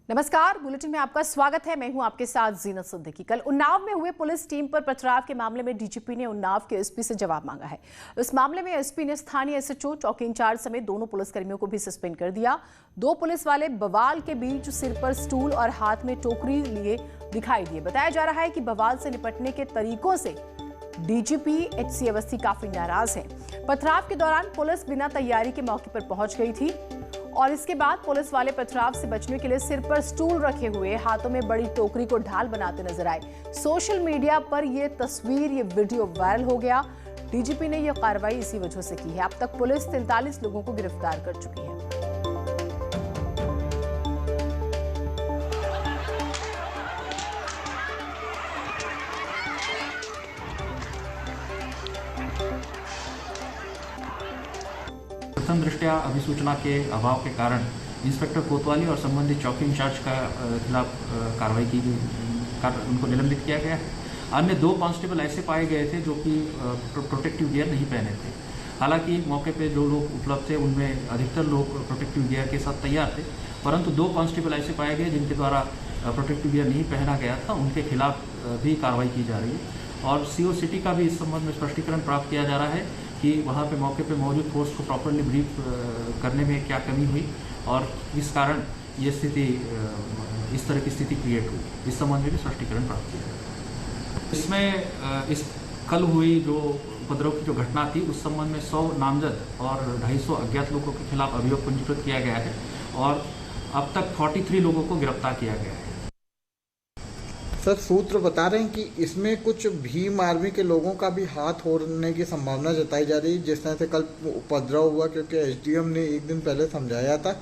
नमस्कार, बुलेटिन में आपका स्वागत है। मैं हूं आपके साथ जीनत सिद्दीकी। कल उन्नाव में हुए पुलिस टीम पर पथराव के मामले में डीजीपी ने उन्नाव के एसपी से जवाब मांगा है। इस मामले में एसपी ने स्थानीय एसएचओ, चौकी इंचार्ज समेत दोनों पुलिसकर्मियों को भी सस्पेंड कर दिया। दो पुलिस वाले बवाल के बीच सिर पर स्टूल और हाथ में टोकरी लिए दिखाई दिए। बताया जा रहा है कि बवाल से निपटने के तरीकों से डीजीपी एचसी अवस्थी काफी नाराज हैं। पथराव के दौरान पुलिस बिना तैयारी के मौके पर पहुंच गई थी और इसके बाद पुलिस वाले पथराव से बचने के लिए सिर पर स्टूल रखे हुए हाथों में बड़ी टोकरी को ढाल बनाते नजर आए। सोशल मीडिया पर यह तस्वीर, ये वीडियो वायरल हो गया। डीजीपी ने यह कार्रवाई इसी वजह से की है। अब तक पुलिस 43 लोगों को गिरफ्तार कर चुकी है। प्रथम दृष्टया अभिसूचना के अभाव के कारण इंस्पेक्टर कोतवाली और संबंधित चौकी इंचार्ज का खिलाफ कार्रवाई की गई, उनको निलंबित किया गया है। अन्य दो कांस्टेबल ऐसे पाए गए थे जो कि प्रोटेक्टिव गियर नहीं पहने थे। हालांकि मौके पे जो लोग उपलब्ध थे उनमें अधिकतर लोग प्रोटेक्टिव गियर के साथ तैयार थे, परंतु दो कांस्टेबल ऐसे पाए गए जिनके द्वारा प्रोटेक्टिव गियर नहीं पहना गया था, उनके खिलाफ भी कार्रवाई की जा रही है। और सीओ सिटी का भी इस संबंध में स्पष्टीकरण प्राप्त किया जा रहा है कि वहाँ पे मौके पे मौजूद फोर्स को प्रॉपरली ब्रीफ करने में क्या कमी हुई और इस कारण ये स्थिति, इस तरह की स्थिति क्रिएट हुई। इस संबंध में भी स्पष्टीकरण प्राप्त किया गया। इसमें इस कल हुई जो उपद्रव की जो घटना थी उस संबंध में 100 नामजद और 250 अज्ञात लोगों के खिलाफ अभियोग पंजीकृत किया गया है और अब तक 43 लोगों को गिरफ्तार किया गया है। सर, सूत्र बता रहे हैं कि इसमें कुछ भीम आर्मी के लोगों का भी हाथ होने की संभावना जताई जा रही है, जिस तरह से कल उपद्रव हुआ, क्योंकि एसडीएम ने एक दिन पहले समझाया था।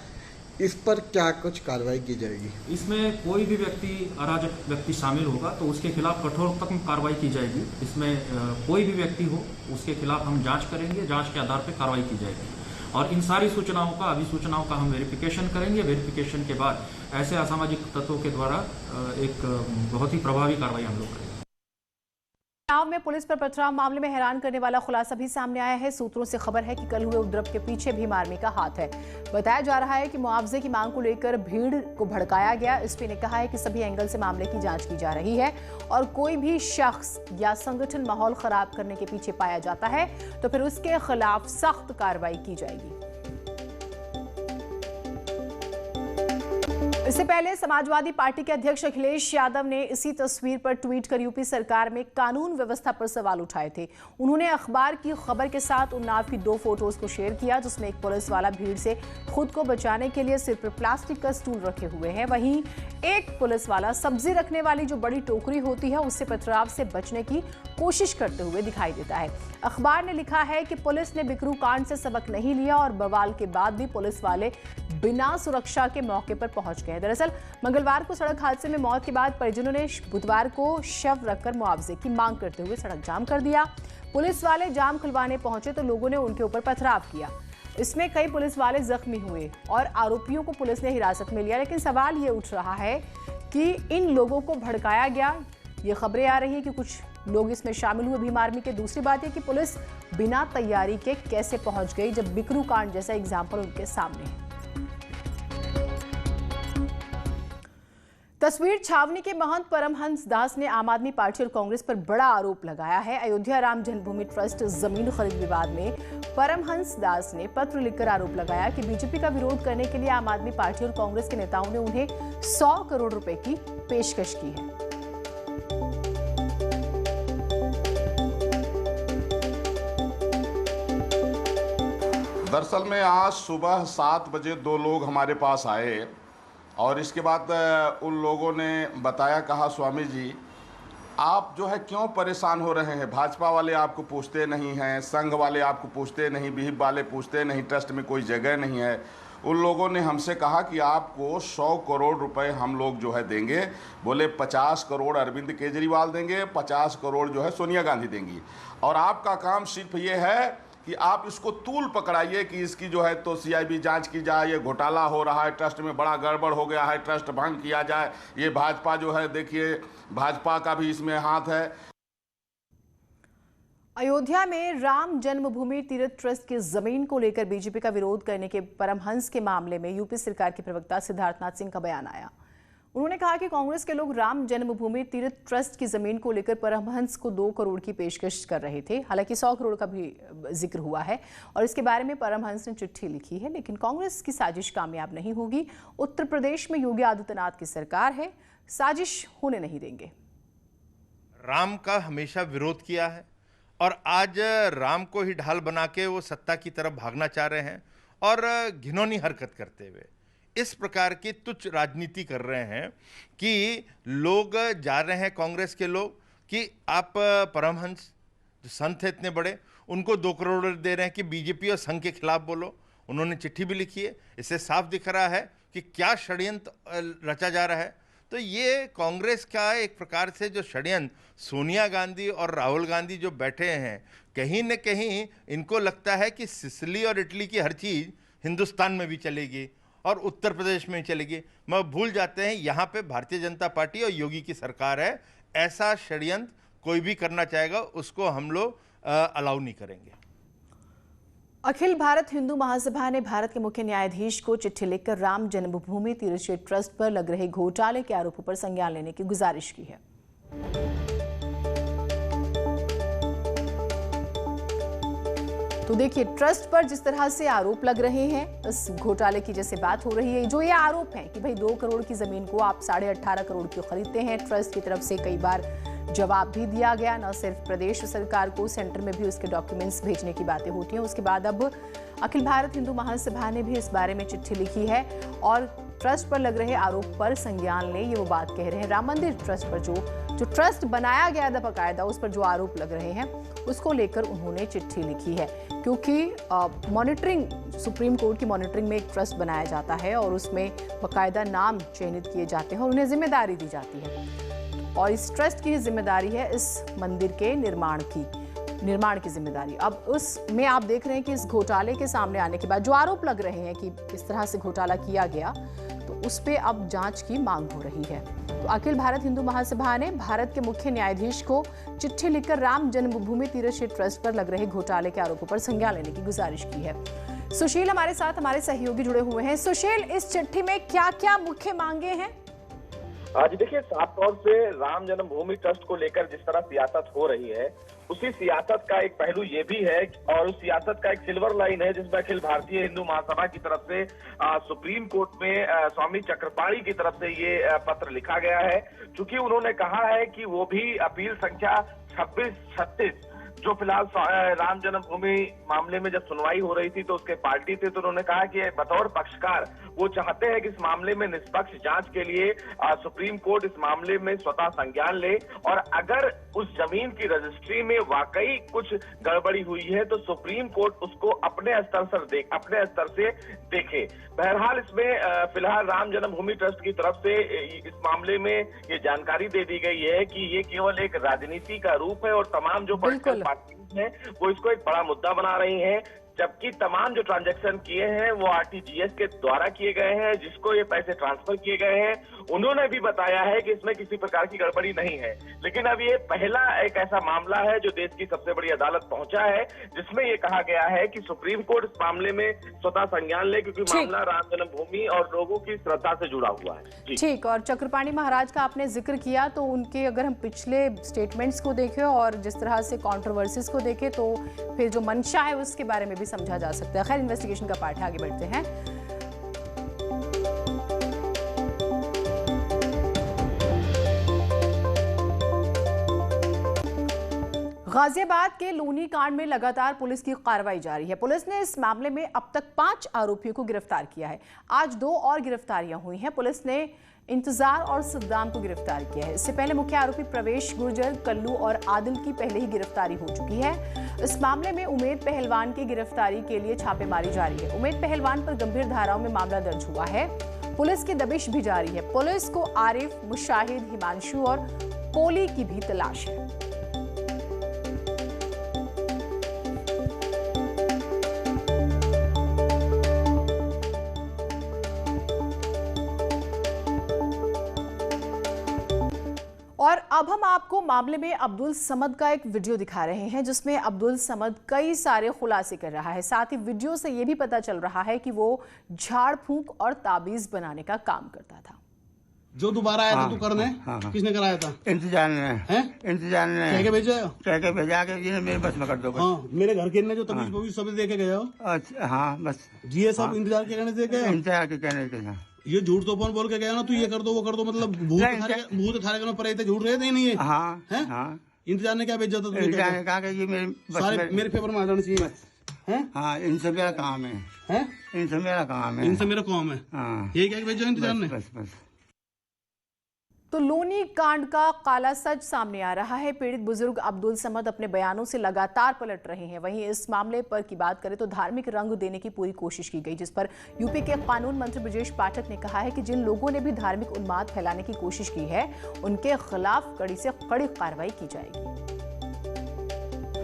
इस पर क्या कुछ कार्रवाई की जाएगी? इसमें कोई भी व्यक्ति, अराजक व्यक्ति शामिल होगा तो उसके खिलाफ कठोरतम कार्रवाई की जाएगी। इसमें कोई भी व्यक्ति हो उसके खिलाफ हम जांच करेंगे, जांच के आधार पर कार्रवाई की जाएगी और इन सारी सूचनाओं का, अभिसूचनाओं का हम वेरिफिकेशन करेंगे। वेरिफिकेशन के बाद ऐसे असामाजिक तत्वों के द्वारा एक बहुत ही प्रभावी कार्रवाई हम लोग करेंगे। उन्नाव में पुलिस पर पथराव मामले में हैरान करने वाला खुलासा भी सामने आया है। सूत्रों से खबर है कि कल हुए उपद्रव के पीछे भीम आर्मी का हाथ है। बताया जा रहा है कि मुआवजे की मांग को लेकर भीड़ को भड़काया गया। एसपी ने कहा है कि सभी एंगल से मामले की जांच की जा रही है और कोई भी शख्स या संगठन माहौल खराब करने के पीछे पाया जाता है तो फिर उसके खिलाफ सख्त कार्रवाई की जाएगी। इससे पहले समाजवादी पार्टी के अध्यक्ष अखिलेश यादव ने इसी तस्वीर पर ट्वीट कर यूपी सरकार में कानून व्यवस्था पर सवाल उठाए थे। उन्होंने अखबार की खबर के साथ उन्नाव की 2 फोटोज को शेयर किया, जिसमें एक पुलिस वाला भीड़ से खुद को बचाने के लिए सिर पर प्लास्टिक का स्टूल रखे हुए है, वहीं एक पुलिस वाला सब्जी रखने वाली जो बड़ी टोकरी होती है उससे पथराव से बचने की कोशिश करते हुए दिखाई देता है। अखबार ने लिखा है कि पुलिस ने बिकरू कांड से सबक नहीं लिया और बवाल के बाद भी पुलिस वाले बिना सुरक्षा के मौके पर पहुंच गए। दरअसल मंगलवार को सड़क हादसे में मौत के बाद परिजनों ने बुधवार को शव रखकर मुआवजे की मांग करते हुए सड़क जाम कर दिया। पुलिस वाले जाम खुलवाने पहुंचे तो लोगों ने उनके ऊपर पथराव किया। इसमें कई पुलिस वाले जख्मी हुए और आरोपियों को पुलिस ने हिरासत में लिया। लेकिन सवाल ये उठ रहा है कि इन लोगों को भड़काया गया। ये खबरें आ रही है कि कुछ लोग इसमें शामिल हुए भीम आर्मी के। दूसरी बात यह कि पुलिस बिना तैयारी के कैसे पहुंच गई जब बिकरू कांड जैसा एग्जाम्पल उनके सामने है। तस्वीर छावनी के महंत परमहंस दास ने आम आदमी पार्टी और कांग्रेस पर बड़ा आरोप लगाया है। अयोध्या राम जन्मभूमि ट्रस्ट जमीन खरीद विवाद में परमहंस दास ने पत्र लिखकर आरोप लगाया कि बीजेपी का विरोध करने के लिए आम आदमी पार्टी और कांग्रेस के नेताओं ने उन्हें 100 करोड़ रुपए की पेशकश की है। दरअसल में आज सुबह 7 बजे 2 लोग हमारे पास आए और इसके बाद उन लोगों ने बताया, कहा स्वामी जी आप जो है क्यों परेशान हो रहे हैं, भाजपा वाले आपको पूछते नहीं हैं, संघ वाले आपको पूछते नहीं, बीहिप वाले पूछते नहीं, ट्रस्ट में कोई जगह नहीं है। उन लोगों ने हमसे कहा कि आपको 100 करोड़ रुपए हम लोग जो है देंगे। बोले 50 करोड़ अरविंद केजरीवाल देंगे, 50 करोड़ जो है सोनिया गांधी देंगी और आपका काम सिर्फ ये है कि आप इसको तूल पकड़ाइए कि इसकी जो है तो सीआईबी जांच की जाए, ये घोटाला हो रहा है, ट्रस्ट में बड़ा गड़बड़ हो गया है, ट्रस्ट भंग किया जाए। ये भाजपा जो है, देखिए भाजपा का भी इसमें हाथ है। अयोध्या में राम जन्मभूमि तीर्थ ट्रस्ट की जमीन को लेकर बीजेपी का विरोध करने के परमहंस के मामले में यूपी सरकार के प्रवक्ता सिद्धार्थनाथ सिंह का बयान आया। उन्होंने कहा कि कांग्रेस के लोग राम जन्मभूमि तीर्थ ट्रस्ट की जमीन को लेकर परमहंस को 2 करोड़ की पेशकश कर रहे थे। हालांकि 100 करोड़ का भी जिक्र हुआ है और इसके बारे में परमहंस ने चिट्ठी लिखी है, लेकिन कांग्रेस की साजिश कामयाब नहीं होगी। उत्तर प्रदेश में योगी आदित्यनाथ की सरकार है, साजिश होने नहीं देंगे। राम का हमेशा विरोध किया है और आज राम को ही ढाल बना के वो सत्ता की तरफ भागना चाह रहे हैं और घिनौनी हरकत करते हुए इस प्रकार की तुच्छ राजनीति कर रहे हैं कि लोग जा रहे हैं, कांग्रेस के लोग, कि आप परमहंस जो संत है इतने बड़े, उनको 2 करोड़ दे रहे हैं कि बीजेपी और संघ के खिलाफ बोलो। उन्होंने चिट्ठी भी लिखी है। इससे साफ दिख रहा है कि क्या षड्यंत्र रचा जा रहा है। तो ये कांग्रेस का एक प्रकार से जो षड्यंत्र सोनिया गांधी और राहुल गांधी जो बैठे हैं, कहीं न कहीं इनको लगता है कि सिसिली और इटली की हर चीज़ हिंदुस्तान में भी चलेगी और उत्तर प्रदेश में चलेगी। मैं भूल जाते हैं यहाँ पे भारतीय जनता पार्टी और योगी की सरकार है। ऐसा षड्यंत्र कोई भी करना चाहेगा उसको हम लोग अलाउ नहीं करेंगे। अखिल भारत हिंदू महासभा ने भारत के मुख्य न्यायाधीश को चिट्ठी लिखकर राम जन्मभूमि तीर्थ ट्रस्ट पर लग रहे घोटाले के आरोपों पर संज्ञान लेने की गुजारिश की है। तो देखिए, ट्रस्ट पर जिस तरह से आरोप लग रहे हैं, इस घोटाले की जैसे बात हो रही है, जो ये आरोप है कि भाई 2 करोड़ की जमीन को आप 18.5 करोड़ की खरीदते हैं। ट्रस्ट की तरफ से कई बार जवाब भी दिया गया, न सिर्फ प्रदेश सरकार को, सेंटर में भी उसके डॉक्यूमेंट्स भेजने की बातें होती हैं। उसके बाद अब अखिल भारत हिंदू महासभा ने भी इस बारे में चिट्ठी लिखी है और ट्रस्ट पर लग रहे आरोप पर संज्ञान ले, ये वो बात कह रहे हैं। राम मंदिर ट्रस्ट पर जो ट्रस्ट बनाया गया था बाकायदा, उस पर जो आरोप लग रहे हैं उसको लेकर उन्होंने चिट्ठी लिखी है, क्योंकि मॉनिटरिंग, सुप्रीम कोर्ट की मॉनिटरिंग में एक ट्रस्ट बनाया जाता है और उसमें बाकायदा नाम चयनित किए जाते हैं और उन्हें जिम्मेदारी दी जाती है और इस ट्रस्ट की जिम्मेदारी है इस मंदिर के निर्माण की जिम्मेदारी। अब उसमें आप देख रहे हैं कि इस घोटाले के सामने आने के बाद जो आरोप लग रहे हैं कि इस तरह से घोटाला किया गया, तो उस पे अब जांच की मांग हो रही है। तो अखिल भारत हिंदू महासभा ने भारत के मुख्य न्यायाधीश को चिट्ठी लिखकर राम जन्मभूमि तीर्थ ट्रस्ट पर लग रहे घोटाले के आरोपों पर संज्ञान लेने की गुजारिश की है। सुशील हमारे साथ, हमारे सहयोगी जुड़े हुए हैं। सुशील, इस चिट्ठी में क्या क्या मुख्य मांगे हैं? आज देखिए, साफ तौर से राम जन्मभूमि ट्रस्ट को लेकर जिस तरह सियासत हो रही है, उसी सियासत का एक पहलू ये भी है और उस सियासत का एक सिल्वर लाइन है जिसमें अखिल भारतीय हिंदू महासभा की तरफ से सुप्रीम कोर्ट में स्वामी चक्रपाणी की तरफ से ये पत्र लिखा गया है। चूंकि उन्होंने कहा है कि वो भी अपील संख्या 2636 जो फिलहाल राम जन्मभूमि मामले में जब सुनवाई हो रही थी तो उसके पार्टी थे, तो उन्होंने कहा कि बतौर पक्षकार वो चाहते हैं कि इस मामले में निष्पक्ष जांच के लिए सुप्रीम कोर्ट इस मामले में स्वतः संज्ञान ले और अगर उस जमीन की रजिस्ट्री में वाकई कुछ गड़बड़ी हुई है तो सुप्रीम कोर्ट उसको अपने स्तर से देखे। बहरहाल इसमें फिलहाल राम जन्मभूमि ट्रस्ट की तरफ से इस मामले में ये जानकारी दे दी गई है कि ये केवल एक राजनीति का रूप है और तमाम जो पॉलिटिकल पार्टीज हैं वो इसको एक बड़ा मुद्दा बना रही हैं, जबकि तमाम जो ट्रांजैक्शन किए हैं वो आरटीजीएस के द्वारा किए गए हैं, जिसको ये पैसे ट्रांसफर किए गए हैं। उन्होंने भी बताया है कि इसमें किसी प्रकार की गड़बड़ी नहीं है, लेकिन अब ये पहला एक ऐसा मामला है जो देश की सबसे बड़ी अदालत पहुंचा है जिसमें ये कहा गया है कि सुप्रीम कोर्ट इस मामले में स्वतः संज्ञान ले, क्योंकि मामला राम जन्मभूमि और लोगों की श्रद्धा से जुड़ा हुआ है। ठीक, और चक्रपाणी महाराज का आपने जिक्र किया, तो उनके अगर हम पिछले स्टेटमेंट्स को देखें और जिस तरह से कॉन्ट्रोवर्सीज को देखें तो फिर जो मंशा है उसके बारे में भी समझा जा सकता है। खैर, इन्वेस्टिगेशन का पार्ट है, आगे बढ़ते हैं। गाजियाबाद के लोनी कांड में लगातार पुलिस की कार्रवाई जारी है। पुलिस ने इस मामले में अब तक 5 आरोपियों को गिरफ्तार किया है। आज 2 और गिरफ्तारियां हुई हैं। पुलिस ने इंतजार और सद्दाम को गिरफ्तार किया है। इससे पहले मुख्य आरोपी प्रवेश गुर्जर, कल्लू और आदिल की पहले ही गिरफ्तारी हो चुकी है। इस मामले में उमेद पहलवान की गिरफ्तारी के लिए छापेमारी जारी है। उमेद पहलवान पर गंभीर धाराओं में मामला दर्ज हुआ है। पुलिस की दबिश भी जारी है। पुलिस को आरिफ, मुशाहिद, हिमांशु और पोली की भी तलाश है। और अब हम आपको मामले में अब्दुल समद का एक वीडियो दिखा रहे हैं जिसमें अब्दुल समद कई सारे खुलासे कर रहा है। साथ ही वीडियो से यह भी पता चल रहा है कि वो झाड़ फूंक और ताबीज बनाने का काम करता था। जो दोबारा आया था तू करने, किसने कराया था? इंतजार ने हैं? इंतजार ने कह के भेजा है? कह के भेजा के जी ने मेरे बस में कर दो बस। हाँ, मेरे घर के ने जो तमीज वो भी सब देके गए हो। अच्छा हाँ बस जी ये सब इंतजार के कहने से गए हो? इंतजार के कहने के ना ये झूठ तो बोल के गया ना, तू ये कर दो वो कर दो, मतलब भूत थारे के परे थे, झूठ रहे थे नहीं ये? हाँ हैं? हाँ इंतजार ने क्या भेजा था तुझे? इंतजार ने कहा कि ये मेरे बस सारे में मेरे फेवर में आ जाना चाहिए। हैं? हाँ इनसे मेरा काम है, हैं? इनसे मेरा काम है, इनसे मेरा काम है। हाँ ये क्या भेजा इंतजार ने? बस बस। तो लोनी कांड का काला सच सामने आ रहा है। पीड़ित बुजुर्ग अब्दुल समद अपने बयानों से लगातार पलट रहे हैं। वहीं इस मामले पर की बात करें तो धार्मिक रंग देने की पूरी कोशिश की गई, जिस पर यूपी के कानून मंत्री ब्रजेश पाठक ने कहा है कि जिन लोगों ने भी धार्मिक उन्माद फैलाने की कोशिश की है उनके खिलाफ कड़ी से कड़ी कार्रवाई की जाएगी।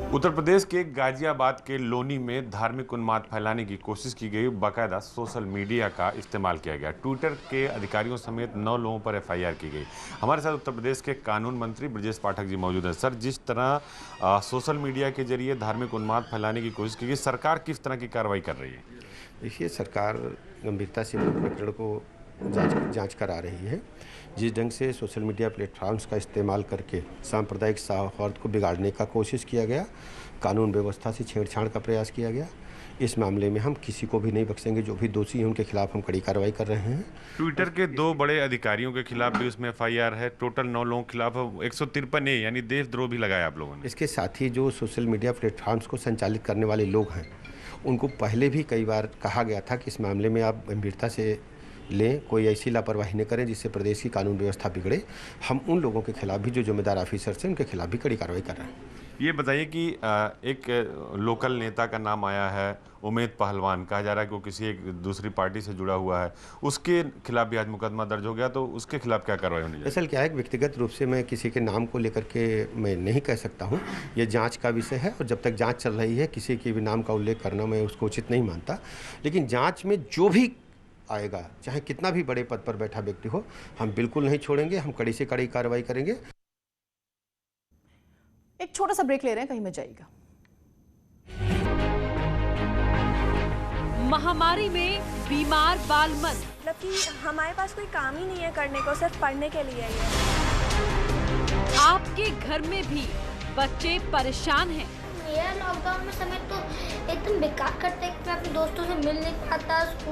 उत्तर प्रदेश के गाजियाबाद के लोनी में धार्मिक उन्माद फैलाने की कोशिश की गई। बाकायदा सोशल मीडिया का इस्तेमाल किया गया। ट्विटर के अधिकारियों समेत 9 लोगों पर एफआईआर की गई। हमारे साथ उत्तर प्रदेश के कानून मंत्री ब्रजेश पाठक जी मौजूद हैं। सर, जिस तरह सोशल मीडिया के जरिए धार्मिक उन्माद फैलाने की कोशिश की गई, सरकार किस तरह की कार्रवाई कर रही है? देखिए, सरकार गंभीरता से प्रकरण को जांच करा रही है। जिस ढंग से सोशल मीडिया प्लेटफॉर्म्स का इस्तेमाल करके सांप्रदायिक सौहार्द को बिगाड़ने का कोशिश किया गया, कानून व्यवस्था से छेड़छाड़ का प्रयास किया गया, इस मामले में हम किसी को भी नहीं बख्शेंगे। जो भी दोषी हैं उनके खिलाफ हम कड़ी कार्रवाई कर रहे हैं। ट्विटर के 2 बड़े अधिकारियों के खिलाफ भी उसमें एफआईआर है। टोटल 9 लोगों के खिलाफ 153 यानी देशद्रोह भी लगाया आप लोगों ने। इसके साथ ही जो सोशल मीडिया प्लेटफॉर्म्स को संचालित करने वाले लोग हैं उनको पहले भी कई बार कहा गया था कि इस मामले में आप गंभीरता से लें, कोई ऐसी लापरवाही न करें जिससे प्रदेश की कानून व्यवस्था बिगड़े। हम उन लोगों के खिलाफ भी जो जिम्मेदार ऑफिसर्स हैं उनके खिलाफ भी कड़ी कार्रवाई कर रहे हैं। ये बताइए कि एक लोकल नेता का नाम आया है, उमेद पहलवान, कहा जा रहा है कि वो किसी एक दूसरी पार्टी से जुड़ा हुआ है, उसके खिलाफ भी आज मुकदमा दर्ज हो गया, तो उसके खिलाफ क्या कार्रवाई होनी चाहिए? असल क्या है, व्यक्तिगत रूप से मैं किसी के नाम को लेकर के मैं नहीं कह सकता हूँ। ये जांच का विषय है और जब तक जांच चल रही है किसी के भी नाम का उल्लेख करना मैं उसको उचित नहीं मानता। लेकिन जांच में जो भी आएगा, चाहे कितना भी बड़े पद पर बैठा व्यक्ति हो, हम बिल्कुल नहीं छोड़ेंगे। हम कड़ी से कड़ी कार्रवाई करेंगे। एक छोटा सा ब्रेक ले रहे हैं, कहीं मत जाइएगा। महामारी में बीमार बाल मन, मतलब कि हमारे पास कोई काम ही नहीं है करने को, सिर्फ पढ़ने के लिए ही है। आपके घर में भी बच्चे परेशान हैं। मेरा लॉकडाउन में समय तो एकदम बेकार करता है। मैं अपने दोस्तों से मिल नहीं पाता।